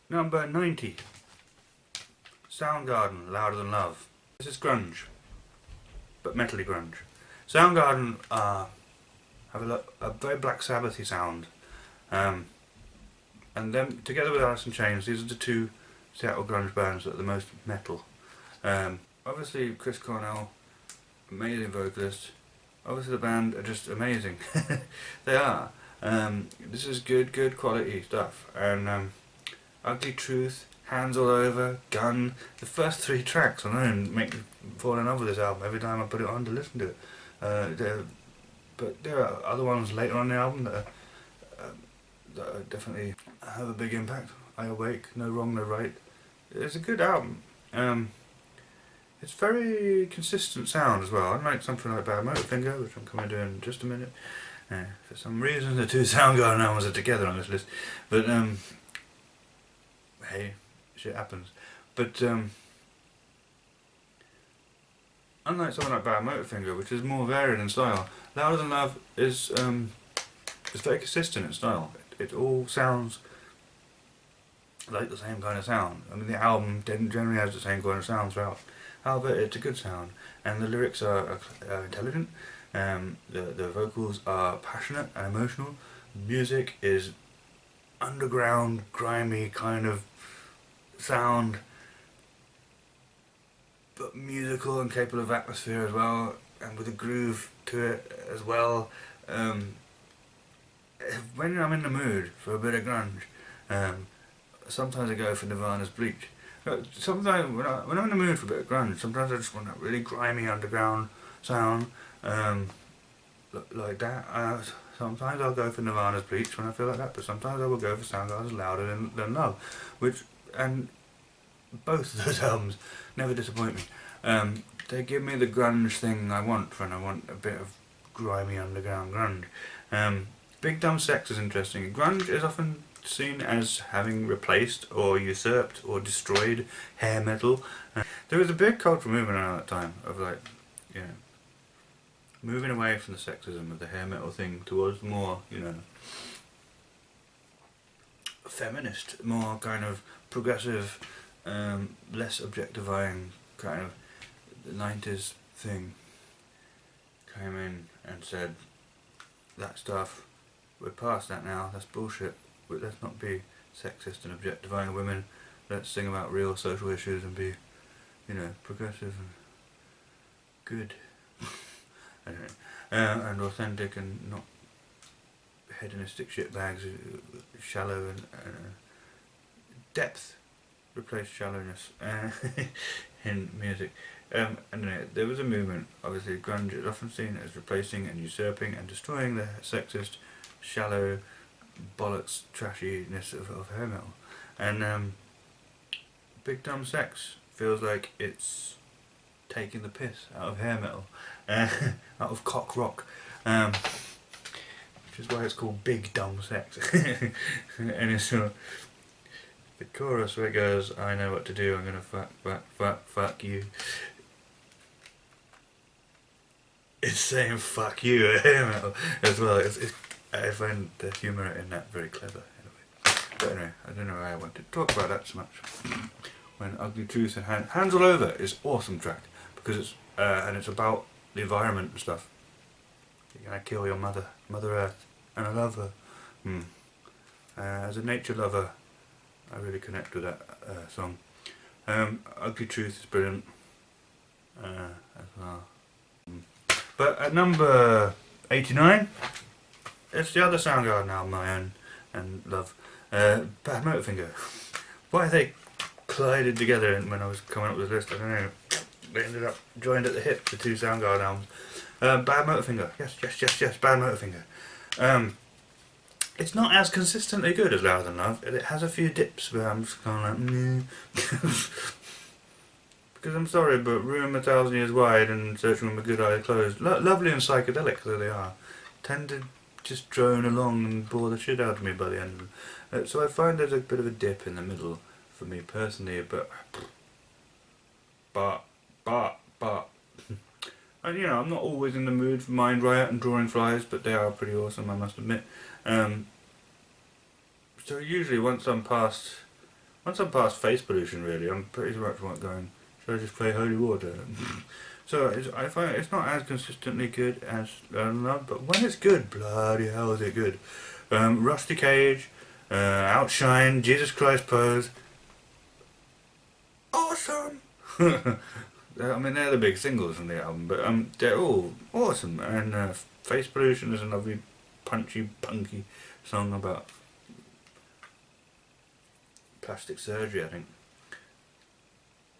Number 90. Soundgarden, Louder Than Love. This is grunge, but metally grunge. Soundgarden have a very Black Sabbathy sound, and then together with Alice in Chains, these are the two Seattle grunge bands that are the most metal. Obviously Chris Cornell, amazing vocalist. Obviously the band are just amazing. They are. This is good quality stuff. And Ugly Truth, Hands All Over, Gun. The first three tracks alone make me fall in love with this album every time I put it on to listen to it. But there are other ones later on the album that definitely have a big impact. I Awake, No Wrong, No Right. It's a good album. It's very consistent sound as well, unlike something like Badmotorfinger, which I'm coming to in just a minute. For some reason the two Soundgarden albums are together on this list, but hey, shit happens. But unlike something like Badmotorfinger, which is more varied in style, Louder Than Love is very consistent in style. It all sounds like the same kind of sound. I mean, the album generally has the same kind of sound throughout. However, it's a good sound, and the lyrics are intelligent. The vocals are passionate and emotional. The music is underground, grimy kind of sound, but musical and capable of atmosphere as well, and with a groove to it as well. When I'm in the mood for a bit of grunge, sometimes I go for Nirvana's Bleach. Sometimes when I'm in the mood for a bit of grunge, sometimes I just want that really grimy underground sound, like that. Sometimes I'll go for Nirvana's Bleach when I feel like that, but sometimes I will go for Soundgarden's Louder Than Love, and both of those albums never disappoint me. They give me the grunge thing I want when I want a bit of grimy underground grunge. Big Dumb Sex is interesting. Grunge is often seen as having replaced or usurped or destroyed hair metal. There was a big cultural movement around that time of, like, you know, moving away from the sexism of the hair metal thing towards more, you know, feminist, more kind of progressive, less objectifying kind of the 90s thing came in and said, that stuff, we're past that now, that's bullshit. But let's not be sexist and objectifying women. Let's sing about real social issues and be, you know, progressive and good. I don't know. And authentic and not hedonistic shitbags, shallow and depth. Replace shallowness in music. Anyway, there was a movement. Obviously, grunge is often seen as replacing and usurping and destroying the sexist, shallow, bollocks trashiness of hair metal, and Big Dumb Sex feels like it's taking the piss out of hair metal, out of cock rock, which is why it's called Big Dumb Sex. And it's the chorus where it goes, I know what to do, I'm gonna fuck you. It's saying fuck you at hair metal as well. I find the humour in that very clever, anyway. But anyway, I don't know why I wanted to talk about that so much. When Ugly Truth and Hands All Over is awesome track, because it's and it's about the environment and stuff. You're gonna kill your Mother Earth, and I love her. As a nature lover, I really connect with that song. Ugly Truth is brilliant as well. But at number 89, it's the other Soundgarden album I own and love, Badmotorfinger. Why they collided together when I was coming up with this list, I don't know. They ended up joined at the hip, the two Soundgarden albums. Badmotorfinger, yes, Badmotorfinger. It's not as consistently good as Louder Than Love. It has a few dips where I'm just kind of like, because I'm sorry, but Room 1,000 Years Wide and Searching with My Good Eyes Closed, lovely and psychedelic though they are, tend to just drone along and bore the shit out of me by the end of them. So I find there's a bit of a dip in the middle for me personally, but and you know, I'm not always in the mood for Mind Riot and Drawing Flies, but they are pretty awesome, I must admit. So usually once I'm past once I'm past Face Pollution, really, I'm pretty much going, should I just play Holy Water? So I find it's not as consistently good as Love, but when it's good, bloody hell is it good. Rusty Cage, Outshine, Jesus Christ Pose, awesome! I mean, they're the big singles from the album, but they're all awesome. And Face Pollution is a lovely, punchy, punky song about plastic surgery, I think.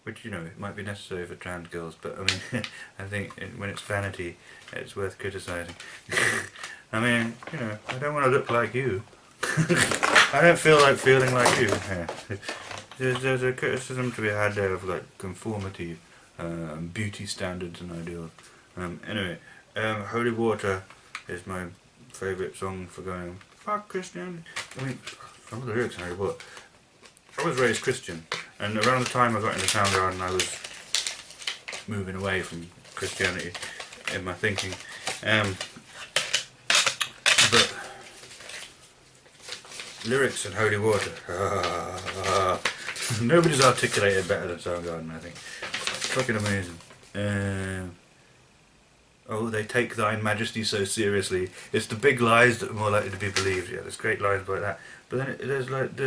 Which, you know, it might be necessary for trans girls, but I mean, I think when it's vanity, it's worth criticising. I mean, you know, I don't want to look like you. I don't feel like feeling like you. Yeah. There's a criticism to be had there of like conformity, beauty standards and ideals. Anyway, Holy Water is my favourite song for going, fuck Christianity. I mean, some of the lyrics in Holy Water. I was raised Christian, and around the time I got into Soundgarden I was moving away from Christianity in my thinking. But lyrics in Holy Water, nobody's articulated better than Soundgarden, I think. Fucking amazing. Oh, they take thine majesty so seriously. It's the big lies that are more likely to be believed. Yeah, there's great lines like that. But then there's like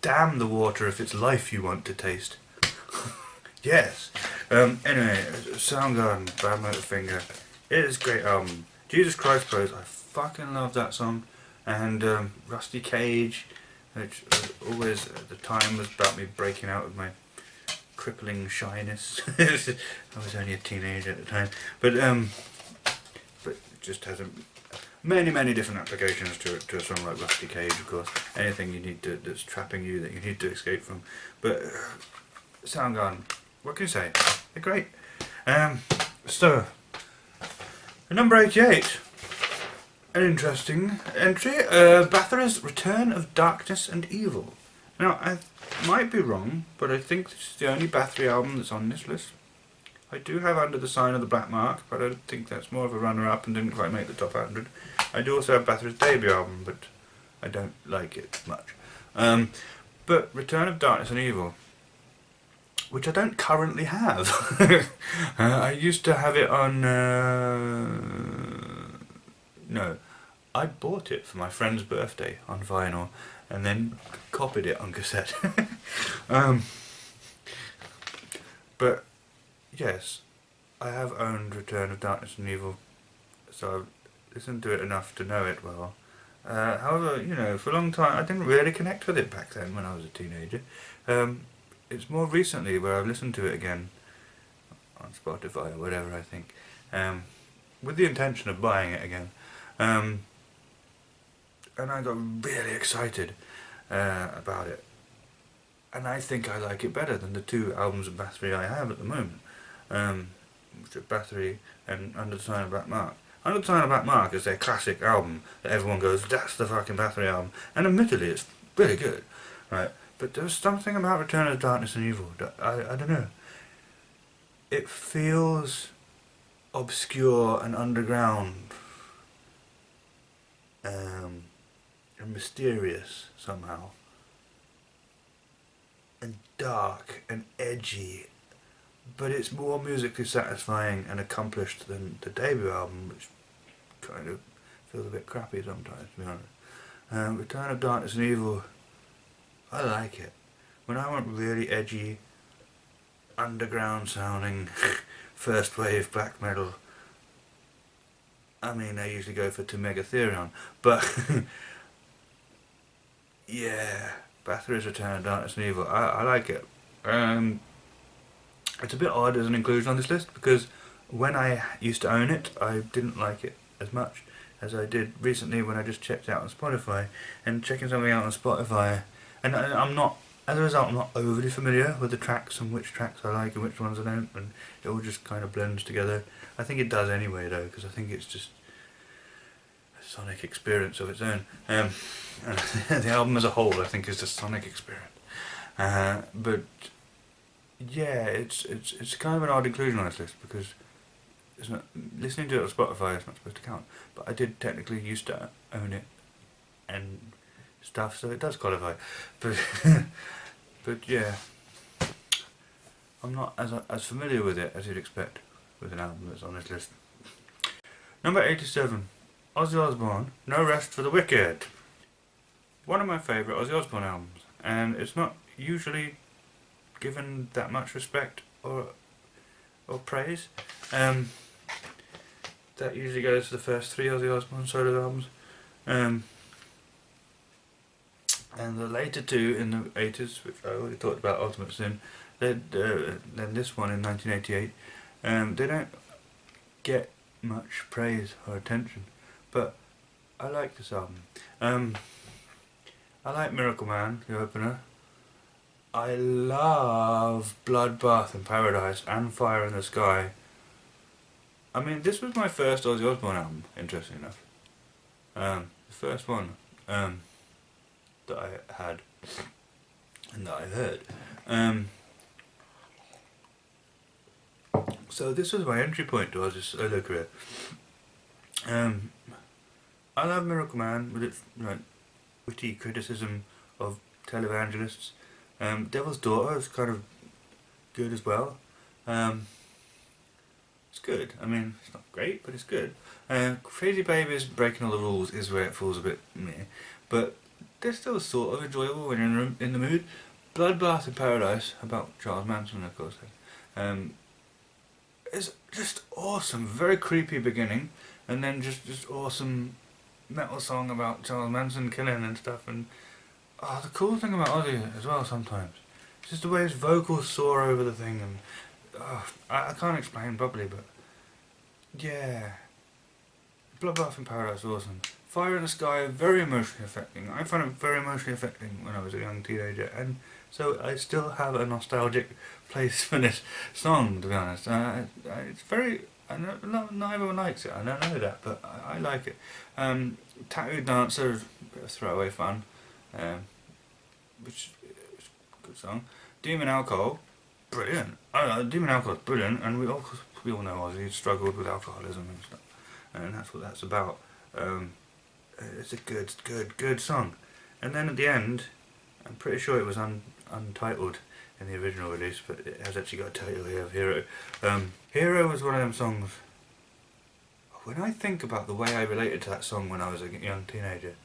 damn the water if it's life you want to taste. Yes. Anyway, Soundgarden, Badmotorfinger. It is a great album. Jesus Christ Pose, I fucking love that song. And Rusty Cage, which always at the time was about me breaking out of my crippling shyness. I was only a teenager at the time. But it just has many different applications to a song like Rusty Cage, of course. Anything you need to, that's trapping you, that you need to escape from. But Soundgarden, what can you say? They're great. So, number 88. An interesting entry. Bathory's Return of Darkness and Evil. Now, I might be wrong, but I think this is the only Bathory album that's on this list. I do have Under the Sign of the Black Mark, but I think that's more of a runner-up and didn't quite make the top 100. I do also have Bathory's debut album, but I don't like it much. But Return of Darkness and Evil, which I don't currently have. I used to have it on... no, I bought it for my friend's birthday on vinyl, and then copied it on cassette. But yes, I have owned Return of Darkness and Evil, so I've listened to it enough to know it well. However, you know, for a long time I didn't really connect with it back then when I was a teenager. It's more recently where I've listened to it again on Spotify or whatever, I think, with the intention of buying it again. And I got really excited about it. And I think I like it better than the two albums of Bathory I have at the moment, which are Bathory and Under the Sign of Black Mark. Under the Sign of Black Mark is their classic album that everyone goes, that's the fucking Bathory album, and admittedly it's really good, right? But there's something about Return of Darkness and Evil that I don't know. It feels obscure and underground, and mysterious somehow, and dark and edgy, but it's more musically satisfying and accomplished than the debut album, which kind of feels a bit crappy sometimes, to be honest. Return of Darkness and Evil, I like it. When I want really edgy, underground sounding, first wave black metal, I mean, I usually go for To Megatherion, but yeah, Bathory's Return of Darkness and Evil, I like it. It's a bit odd as an inclusion on this list, because when I used to own it, I didn't like it as much as I did recently when I just checked it out on Spotify. And checking something out on Spotify, and I'm not, as a result, I'm not overly familiar with the tracks and which tracks I like and which ones I don't, and it all just kind of blends together. I think it does anyway though, because I think it's just a sonic experience of its own. And the album as a whole, I think, is a sonic experience. But yeah, it's kind of an odd inclusion on this list, because it's not, listening to it on Spotify is not supposed to count, but I did technically used to own it and stuff, so it does qualify. But but yeah, I'm not as familiar with it as you'd expect with an album that's on this list. Number 87, Ozzy Osbourne, No Rest for the Wicked. One of my favourite Ozzy Osbourne albums, and it's not usually given that much respect or praise. That usually goes to the first three Ozzy Osbourne solo albums. And the later two in the 80s, which I already talked about, Ultimate Sin, then this one in 1988, they don't get much praise or attention, but I like this album. I like Miracle Man, the opener. I love Bloodbath in Paradise and Fire in the Sky. I mean, this was my first Ozzy Osbourne album, interesting enough. The first one that I had and that I heard. So this was my entry point to Ozzy's solo career. I love Miracle Man with its witty criticism of televangelists. Devil's Daughter is kind of good as well. It's good. I mean, it's not great, but it's good. Crazy Babies Breaking All the Rules is where it falls a bit meh, but they're still sort of enjoyable when you're in the mood. Bloodbath in Paradise, about Charles Manson, of course, is just awesome. Very creepy beginning, and then just awesome metal song about Charles Manson killing and stuff. And the cool thing about Ozzy as well sometimes, it's just the way his vocals soar over the thing, and I can't explain properly, but yeah. Bloodbath in Paradise is awesome. Fire in the Sky, very emotionally affecting. I found it very emotionally affecting when I was a young teenager, and so I still have a nostalgic place for this song, to be honest. It's very... not everyone likes it, I don't know that, but I like it. Tattooed Dancer is a bit of throwaway fun, which is a good song. Demon Alcohol, brilliant. Demon Alcohol is brilliant, and we all know Ozzy struggled with alcoholism and stuff, and that's what that's about. It's a good song. And then at the end, I'm pretty sure it was untitled in the original release, but it has actually got a title here of Hero. Hero was one of them songs. When I think about the way I related to that song when I was a young teenager,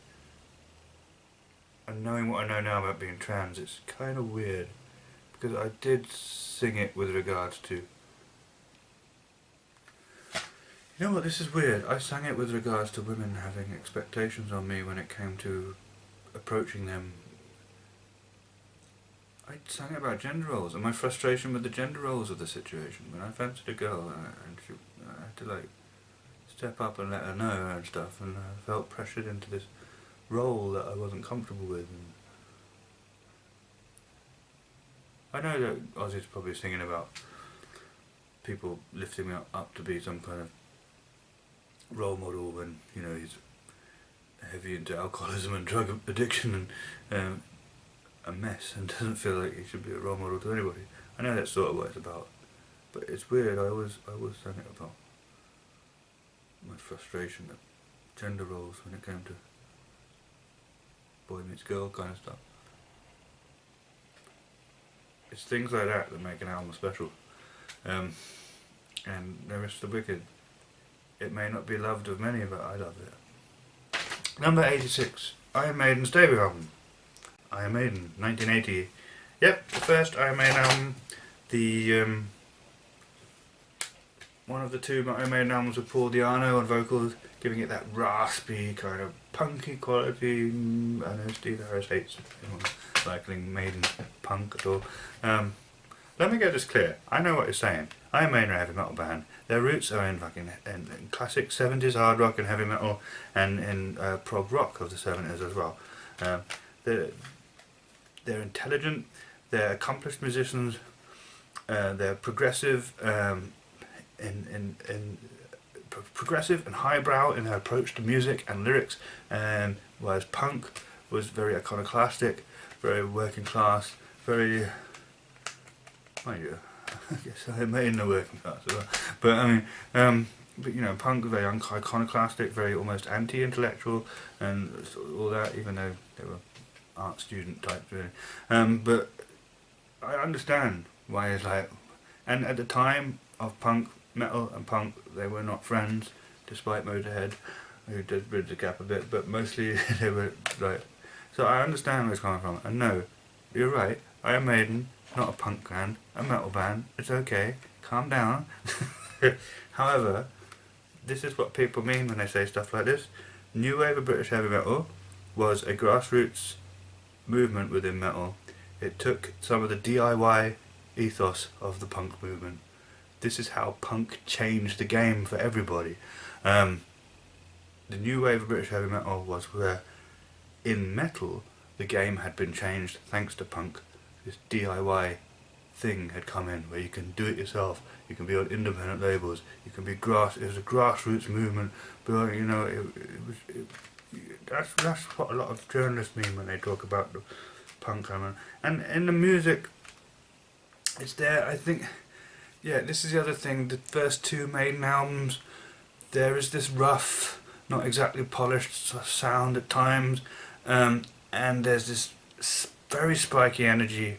and knowing what I know now about being trans, it's kind of weird, because I did sing it with regards to... You know what, this is weird. I sang it with regards to women having expectations on me when it came to approaching them. I sang about gender roles and my frustration with the gender roles of the situation. When I fancied a girl and I had to step up and let her know and stuff, and I felt pressured into this role that I wasn't comfortable with. And I know that Ozzy's probably singing about people lifting me up to be some kind of role model when, you know, he's heavy into alcoholism and drug addiction and a mess, and doesn't feel like he should be a role model to anybody. I know that's sort of what it's about, but it's weird. I always sang it about my frustration at gender roles when it came to boy meets girl kind of stuff. It's things like that that make an album special. And No Rest for the Wicked, it may not be loved of many, but I love it. Number 86, Iron Maiden's debut album. Iron Maiden, 1980. Yep, the first Iron Maiden album. The one of the two Iron Maiden albums with Paul Di'Anno on vocals, giving it that raspy kind of punky quality. I know Steve Harris hates anyone liking Maiden punk at all. Let me get this clear. I know what you're saying. Iron Maiden are a heavy metal band. Their roots are in in classic 70s hard rock and heavy metal, and in prog rock of the 70s as well. They're intelligent, they're accomplished musicians, they're progressive, progressive and highbrow in their approach to music and lyrics, whereas punk was very iconoclastic, very working class, very... Mind you, I guess I made in the working class as well. But I mean, but you know, punk very iconoclastic, very almost anti-intellectual, and all that. Even though they were art student types, really. But I understand why it's like, and at the time of punk, metal and punk, they were not friends, despite Motorhead, who did bridge the gap a bit, but mostly they were like, so I understand where it's coming from, and no, you're right, Iron Maiden, not a punk band, a metal band, it's okay, calm down. However, this is what people mean when they say stuff like this. New wave of British heavy metal was a grassroots movement within metal. It took some of the DIY ethos of the punk movement. This is how punk changed the game for everybody. The new wave of British heavy metal was where, in metal, the game had been changed thanks to punk. This DIY thing had come in, where you can do it yourself. You can be on independent labels. You can be it was a grassroots movement, but you know, that's what a lot of journalists mean when they talk about the punk element. And in the music, it's there. I think, yeah, this is the other thing. The first two Maiden albums, there is this rough, not exactly polished sound at times, and there's this very spiky energy,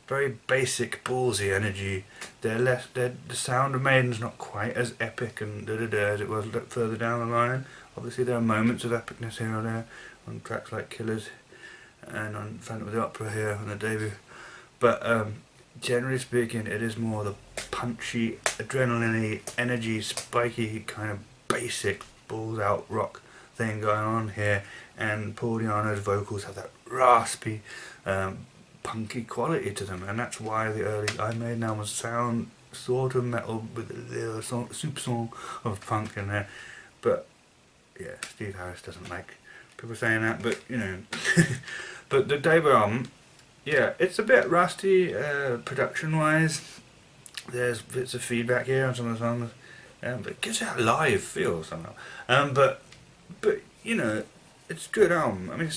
very basic, ballsy energy. The sound of Maiden's not quite as epic and as it was further down the line. Obviously there are moments of epicness here or there on tracks like Killers and on Phantom of the Opera here on the debut, but generally speaking, it is more the punchy, adrenaline-y, energy, spiky, kind of basic, balls out rock thing going on here, and Paul Di'Anno's vocals have that raspy, punky quality to them, and that's why the early Iron Maiden albums sound sort of metal with a little super song of punk in there. But yeah, Steve Harris doesn't like people saying that, but you know. But the debut album, yeah, it's a bit rusty production wise. There's bits of feedback here on some of the songs, but it gives it a live feel somehow. But you know, it's a good album. I mean,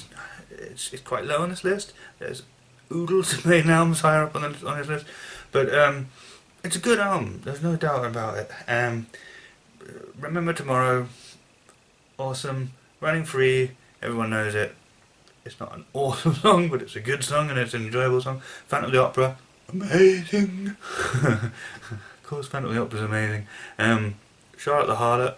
it's quite low on this list. There's oodles of Maiden albums higher up on this list, but it's a good album. There's no doubt about it. Remember Tomorrow, awesome. Running Free, everyone knows it. It's not an awesome song, but it's a good song and it's an enjoyable song. Phantom of the Opera, amazing. Of course, Phantom of the Opera is amazing. Charlotte the Harlot,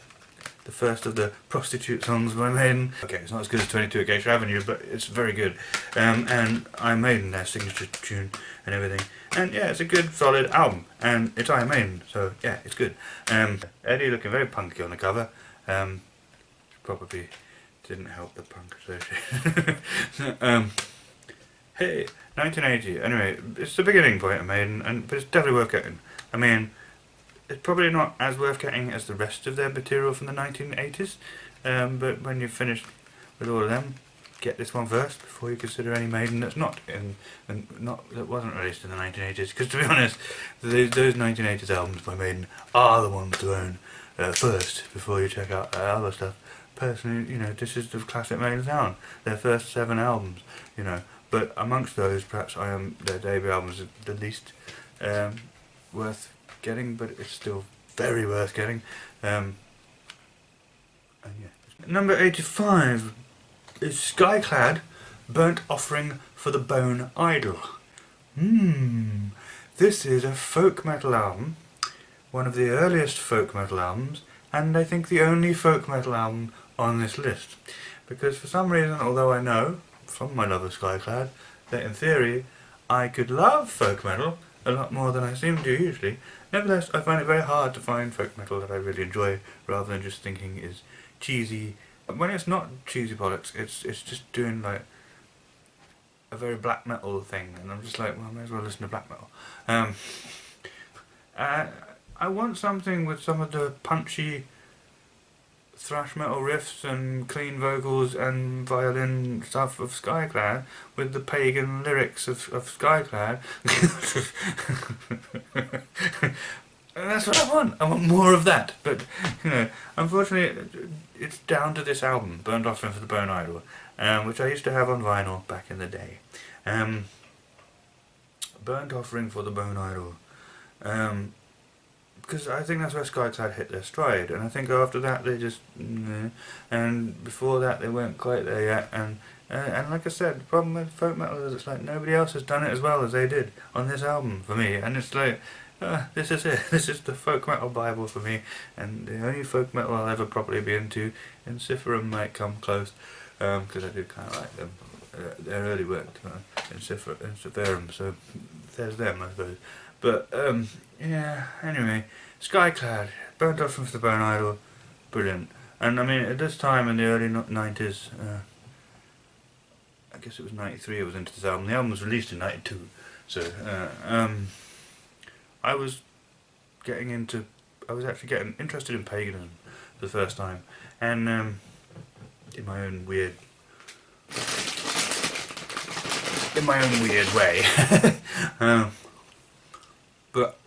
the first of the prostitute songs by Maiden. Okay, it's not as good as 22 Acacia Avenue, but it's very good. And Iron Maiden, their signature tune and everything. And yeah, it's a good, solid album. And it's Iron Maiden, so yeah, it's good. Eddie looking very punky on the cover. Probably didn't help the punk association. Hey, 1980. Anyway, it's the beginning point of Maiden, but it's definitely worth getting. I mean, it's probably not as worth getting as the rest of their material from the 1980s, but when you've finished with all of them, get this one first before you consider any Maiden that's not that wasn't released in the 1980s. Because to be honest, those 1980s albums by Maiden are the ones to own first before you check out other stuff. Personally, you know, this is the classic Maiden sound. Their first 7 albums, you know. But amongst those, perhaps their debut albums are the least worth getting, but it's still very worth getting. And yeah. Number 85 is Skyclad, Burnt Offering for the Bone Idol. This is a folk metal album, one of the earliest folk metal albums, and I think the only folk metal album on this list. Because for some reason, although I know from my love of Skyclad that in theory I could love folk metal a lot more than I seem to usually, nevertheless I find it very hard to find folk metal that I really enjoy, rather than just thinking is cheesy. When it's not cheesy bollocks, it's just doing like a very black metal thing, and I'm just like, well, I may as well listen to black metal. I want something with some of the punchy thrash metal riffs and clean vocals and violin stuff of Skyclad, with the pagan lyrics of Skyclad. And that's what I want. I want more of that. But, you know, unfortunately, it's down to this album, Burnt Offering for the Bone Idol, which I used to have on vinyl back in the day. Burnt Offering for the Bone Idol. because I think that's where Skyclad hit their stride, and I think after that they just, and before that they weren't quite there yet, and like I said, the problem with folk metal is it's like nobody else has done it as well as they did on this album for me, and it's like, this is it, this is the folk metal bible for me, and the only folk metal I'll ever properly be into, and Ensiferum might come close, because I do kind of like them, their early work, Ensiferum, so there's them I suppose. But, yeah, anyway, Skyclad, Burnt Off from the Bone Idol, brilliant. And I mean, at this time in the early 90s, I guess it was 93 I was into this album. The album was released in 92, so, I was actually getting interested in paganism for the first time. And, in my own weird way. But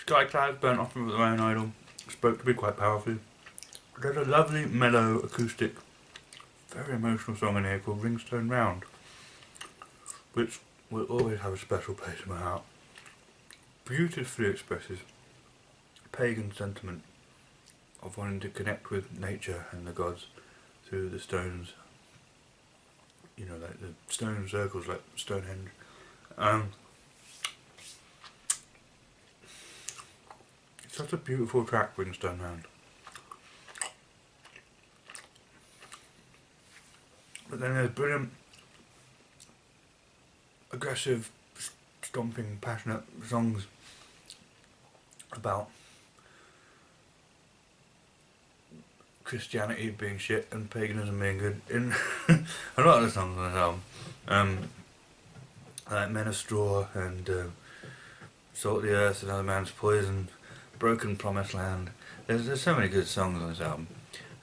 Skyclad, Burnt Off from the Bone Idol, spoke to me quite powerfully. There's a lovely, mellow, acoustic, very emotional song in here called Ringstone Round, which will always have a special place in my heart. Beautifully expresses pagan sentiment of wanting to connect with nature and the gods through the stones. You know, like the stone circles, like Stonehenge. It's such a beautiful track, Ringstone Round. But then there's brilliant, aggressive, stomping, passionate songs about Christianity being shit and paganism being good in a lot of the songs on this album. Like Men of Straw and Salt of the Earth, Another Man's Poison, Broken Promised Land. There's so many good songs on this album.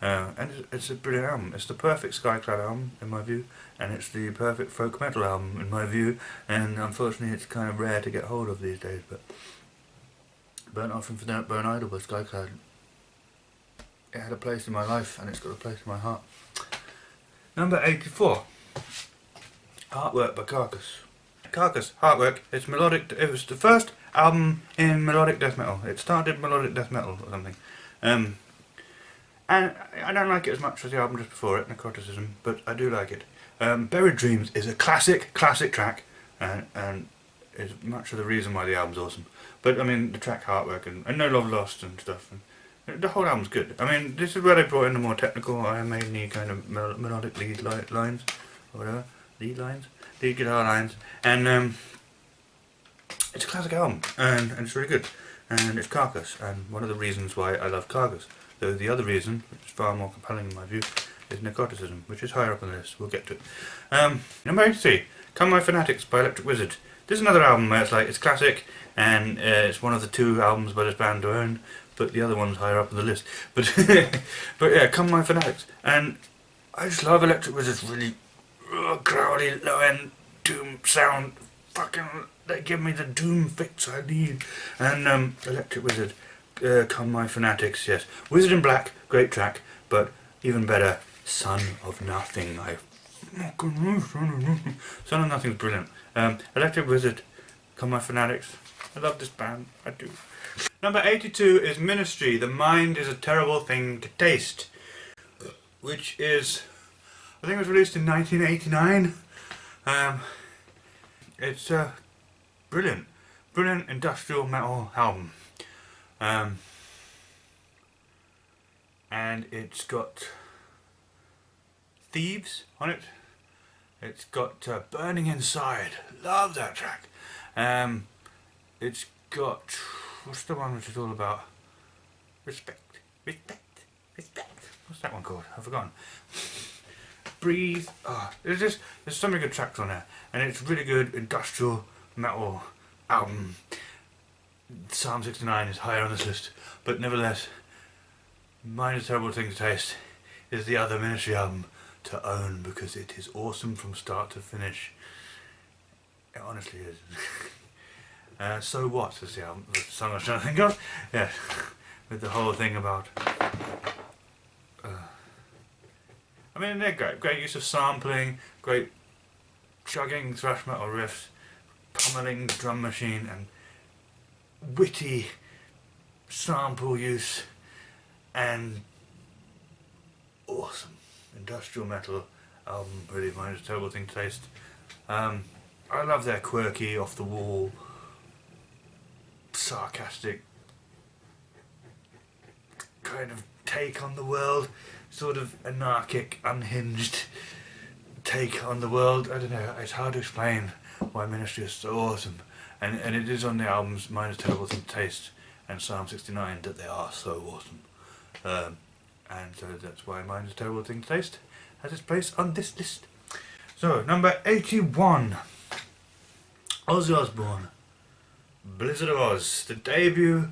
And it's a brilliant album. It's the perfect Skyclad album in my view, and it's the perfect folk metal album in my view, and unfortunately it's kind of rare to get hold of these days, but Burnt Off from the Bone Idol by Skyclad, it had a place in my life and it's got a place in my heart. Number 84, Heartwork by Carcass. Carcass, Heartwork, it's melodic, it was the first album in melodic death metal. It started melodic death metal or something. And I don't like it as much as the album just before it, Necroticism, but I do like it. Buried Dreams is a classic track, and is much of the reason why the album's awesome. But I mean, the track Heartwork and No Love Lost and stuff, and the whole album's good. I mean, this is where they brought in the more technical Iron Maiden kind of melodic lead lines, or whatever, lead guitar lines, and it's a classic album, and it's really good. And it's Carcass, and one of the reasons why I love Carcass, though the other reason, which is far more compelling in my view, is Necroticism, which is higher up on the list. We'll get to it. Number 83, Come My Fanatics by Electric Wizard. This is another album where it's classic, and it's one of the two albums by this band to own, but the other one's higher up on the list. But but yeah, Come My Fanatics, and I just love Electric Wizard's really growly, low-end doom sound. Fucking, they give me the doom fix I need. And Electric Wizard, Come My Fanatics, yes. Wizard in Black, great track, but even better, Son of Nothing. Son of Nothing's brilliant. Electric Wizard, Come My Fanatics. I love this band, I do. Number 82 is Ministry, The Mind is a Terrible Thing to Taste, which is, I think it was released in 1989. It's a brilliant industrial metal album. And it's got Thieves on it. It's got Burning Inside. Love that track. It's got, what's the one which is all about respect. What's that one called? I've forgotten. Breathe. Oh, there's so many good tracks on there, and it's really good industrial metal album. Psalm 69 is higher on this list, but nevertheless, Mind is a Terrible Thing to Taste is the other Ministry album to own, because it is awesome from start to finish. It honestly is. So What is the album, the song I was trying to think of. Yeah, with the whole thing about. I mean, they're great use of sampling, great chugging thrash metal riffs, pummeling drum machine, and witty sample use and awesome industrial metal album. Really, Minds a Terrible Thing to Taste. I love their quirky, off the wall, sarcastic kind of take on the world, sort of anarchic, unhinged take on the world. I don't know, it's hard to explain why Ministry is so awesome, and it is on the albums Minds a Terrible Thing to Taste and Psalm 69 that they are so awesome, and so that's why Minds a Terrible Thing to Taste has its place on this list. So, number 81, Ozzy Osbourne, Blizzard of Oz, the debut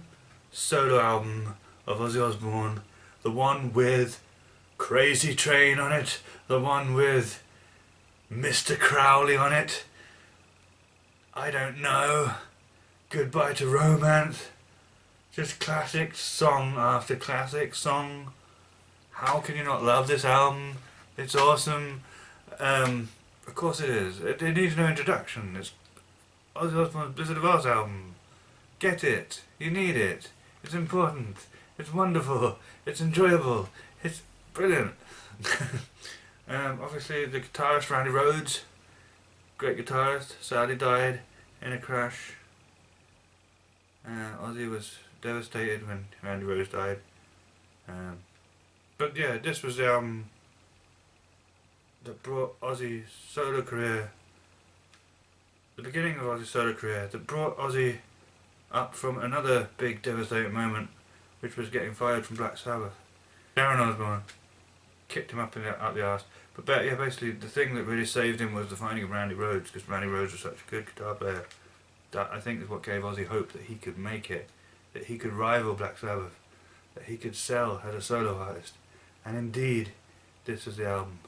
solo album of Ozzy Osbourne, the one with Crazy Train on it, the one with Mr. Crowley on it, I don't know, Goodbye to Romance, just classic song after classic song. How can you not love this album? It's awesome. Of course it is. It needs no introduction. It's Ozzy Osbourne's Blizzard of Oz album. Get it. You need it. It's important. It's wonderful. It's enjoyable. It's brilliant. Obviously the guitarist Randy Rhoads, great guitarist, sadly died in a crash. Ozzy was devastated when Randy Rhoads died. But yeah, this was the album that brought Ozzy's solo career, the beginning of Ozzy's solo career, that brought Ozzy up from another big devastating moment, which was getting fired from Black Sabbath. Sharon Osbourne kicked him up the arse. But yeah, basically the thing that really saved him was the finding of Randy Rhoads, because Randy Rhoads was such a good guitar player. That I think is what gave Ozzy hope that he could make it, that he could rival Black Sabbath, that he could sell as a solo artist. And indeed, this was the album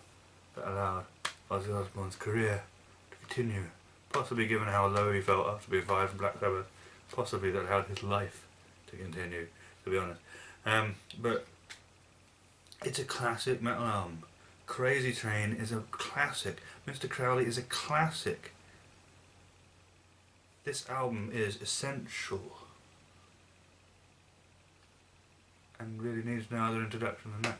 that allowed Ozzy Osbourne's career to continue. Possibly, given how low he felt after being fired from Black Sabbath, possibly that allowed his life to continue, to be honest. But it's a classic metal album. Crazy Train is a classic. Mr. Crowley is a classic. This album is essential and really needs no other introduction than that.